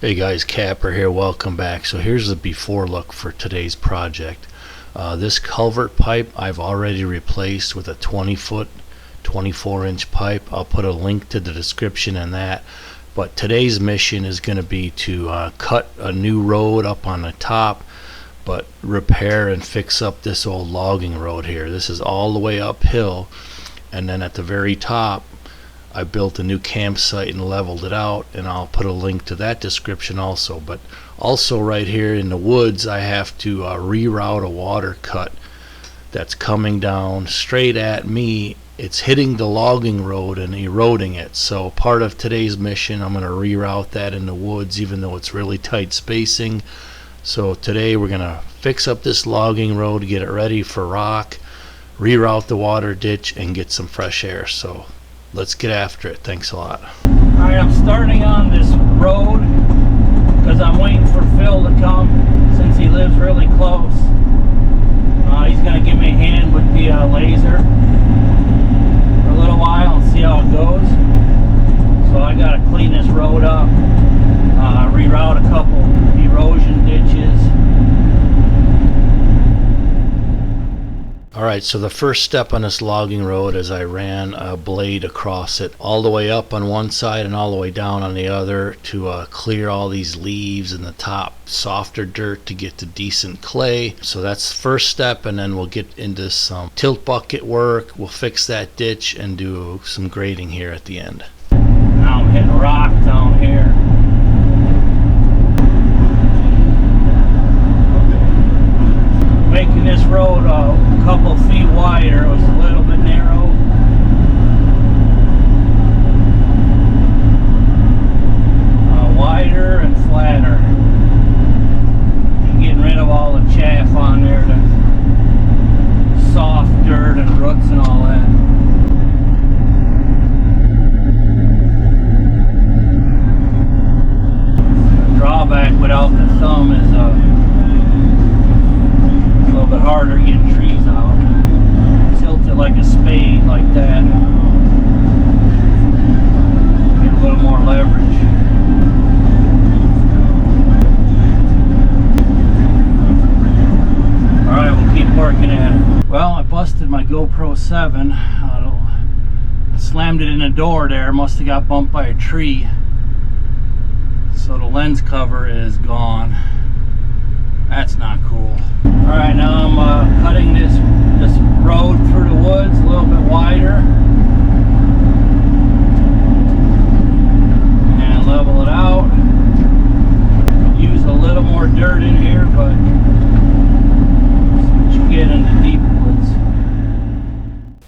Hey guys, Capper here, welcome back. So here's the before look for today's project. This culvert pipe I've already replaced with a 20-foot 24-inch pipe. I'll put a link to the description on that. But today's mission is going to be to cut a new road up on the top, but repair and fix up this old logging road here. This is all the way uphill, and then at the very top I built a new campsite and leveled it out, and I'll put a link to that description also. But also right here in the woods I have to reroute a water cut that's coming down straight at me. It's hitting the logging road and eroding it. So part of today's mission, I'm going to reroute that in the woods, even though it's really tight spacing. So today we're going to fix up this logging road, get it ready for rock, reroute the water ditch, and get some fresh air. So let's get after it. Thanks a lot. Alright, I'm starting on this road because I'm waiting for Phil to come since he lives really close. He's going to give me a hand with the laser for a little while and see how it goes. So I got to clean this road up, reroute a couple erosion ditches. Alright, so the first step on this logging road is I ran a blade across it all the way up on one side and all the way down on the other to clear all these leaves and the top softer dirt to get to decent clay. So that's the first step, and then we'll get into some tilt bucket work. We'll fix that ditch and do some grading here at the end. Now I'm hitting rock down here. Making this road a couple feet wider. It was a little bit narrow. Wider and flatter. And getting rid of all the chaff on there, the soft dirt and roots and all that. The drawback without the thumb is a little bit harder getting trees out. Tilt it like a spade like that. Get a little more leverage. Alright, we'll keep working at it. Well, I busted my GoPro 7. I slammed it in a door there. Must have got bumped by a tree. So the lens cover is gone. That's not cool. Alright, now I'm cutting this road through the woods a little bit wider and level it out. Use a little more dirt in here, but you get into deep woods.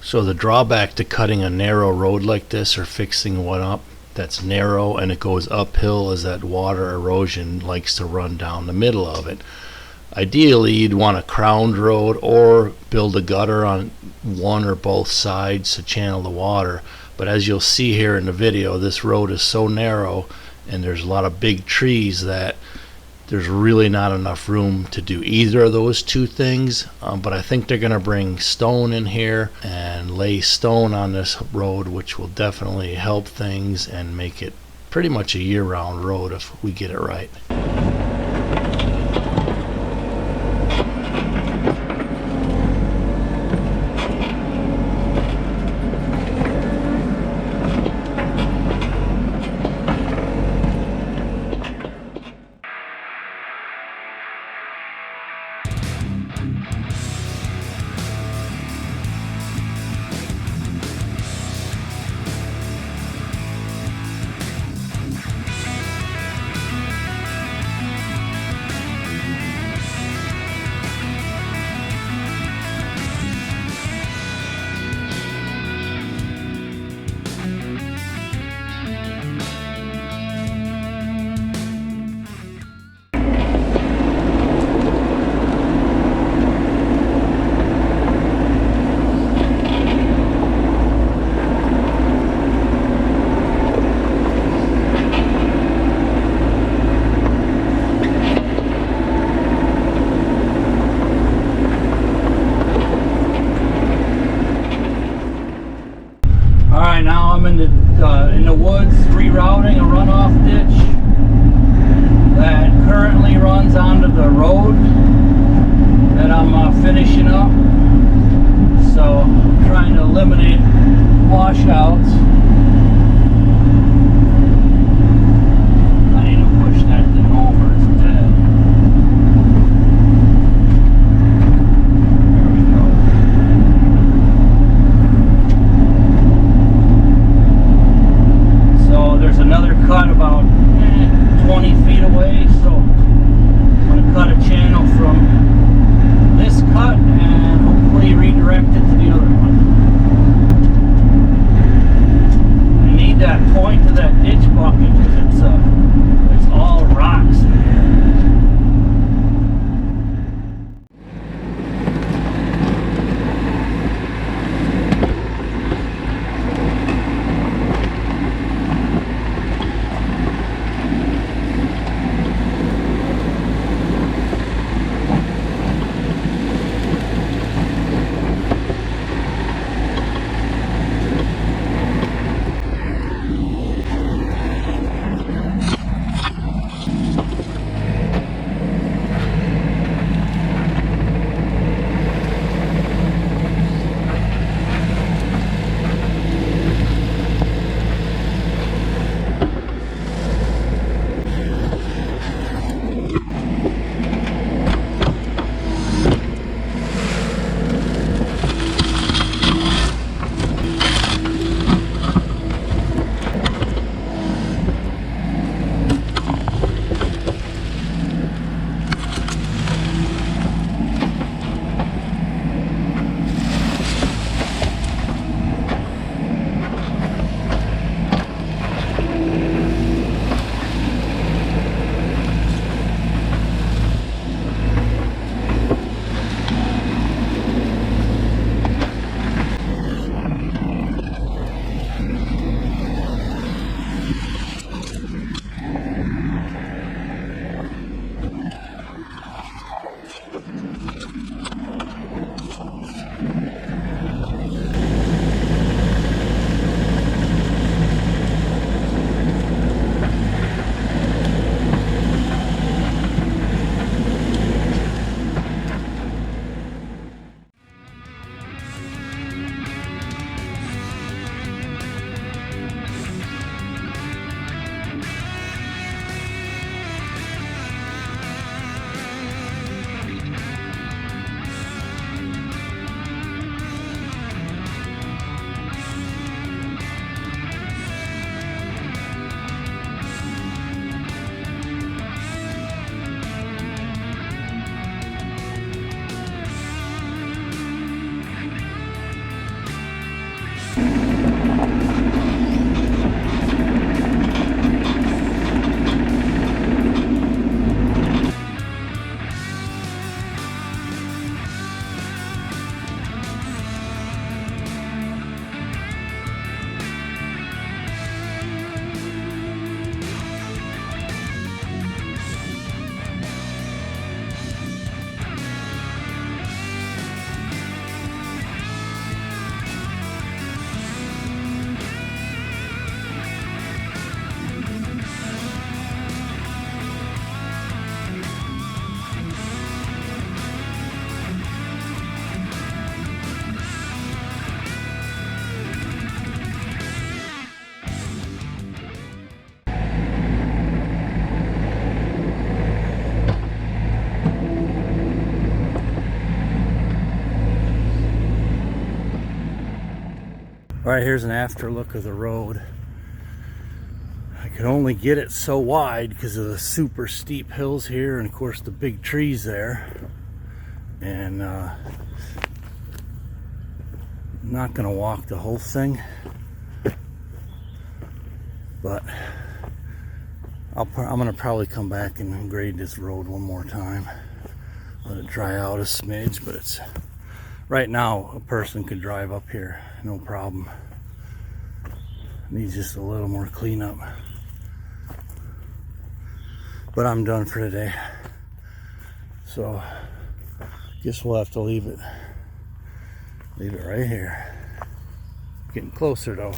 So the drawback to cutting a narrow road like this, or fixing one up that's narrow and it goes uphill, is that water erosion likes to run down the middle of it. Ideally, you'd want a crowned road or build a gutter on one or both sides to channel the water. But as you'll see here in the video, this road is so narrow and there's a lot of big trees that there's really not enough room to do either of those two things. But I think they're going to bring stone in here and lay stone on this road, which will definitely help things and make it pretty much a year-round road if we get it right. in the woods, rerouting a runoff ditch. onto the road that I'm finishing up. So I'm trying to eliminate washouts. I need to push that thing over. It's dead. There we go. So there's another cut about 20 feet away. So I'm going to cut a channel from this cut and hopefully redirect it to the other one. I need that point to that ditch bucket because it's all rocks in here. All right, here's an after look of the road. I could only get it so wide because of the super steep hills here and of course the big trees there. And I'm not gonna walk the whole thing, but I'm gonna probably come back and grade this road one more time. Let it dry out a smidge, but it's right now a person could drive up here, no problem. Needs just a little more cleanup. But I'm done for today. So guess we'll have to leave it right here. Getting closer though.